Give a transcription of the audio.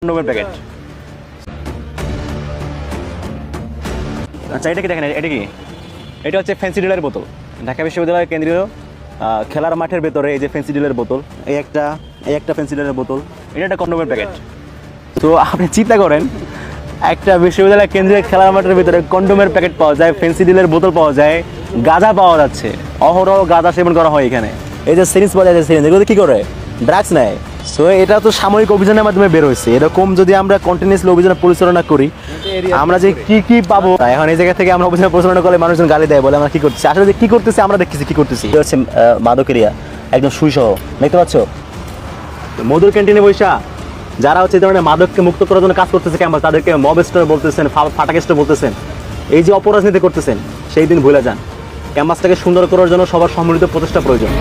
কন্ডোমের packet. আচ্ছা এটা কি দেখেন, এটা কি? এটা হচ্ছে ফ্যান্সি ডিলের বোতল। ঢাকা বিশ্ববিদ্যালয়ের কেন্দ্রীয় খেলার মাঠের ভেতরে এই যে ফ্যান্সি ডিলের বোতল, এই একটা ফ্যান্সি ডিলের বোতল, এটা একটা কন্ডোমের প্যাকেট। তো আপনি চিন্তা করেন, একটা বিশ্ববিদ্যালয়ের কেন্দ্রীয় খেলার মাঠের ভিতরে কন্ডোমের প্যাকেট পাওয়া যায়, ফ্যান্সি ডিলের বোতল পাওয়া যায়, গাঁজা পাওয়া যাচ্ছে, অহরহ গাঁজা সেবন করা হয় এখানে। এই যে সিরিঞ্জ পাওয়া যায়, সিরিঞ্জ এগুলো কি করে? ড্রাগস নেয়। সো এটা তো সাময়িক অভিযানের মাধ্যমে বের হয়েছে। এরকম যদি আমরা কন্টিনিউসলি অভিযান পরিচালনা করি, আমরা যে কি পাবো। এখন এই জায়গা থেকে আমরা অভিযান পরিচালনা করলে মানুষজন গালি দেয়, বলে আমরা কি করতেছি। আসলে যে কি করতেছি আমরা দেখতেছি কি করতেছি। এটা হচ্ছে মাদকেরিয়া, একদম সুইসহ, দেখতে পাচ্ছ? মধুর ক্যান্টিনে বৈশা যারা হচ্ছে এই ধরনের মাদককে মুক্ত করার জন্য কাজ করতেছে ক্যাম্পাস, তাদেরকে মব স্টোর বলতেছেন, ফাটাক স্টোর বলতেছেন, এই যে অপরাজনীতি করতেছেন, সেই দিন ভুলে যান। ক্যাম্পাসটাকে সুন্দর করার জন্য সবার সম্মিলিত প্রচেষ্টা প্রয়োজন।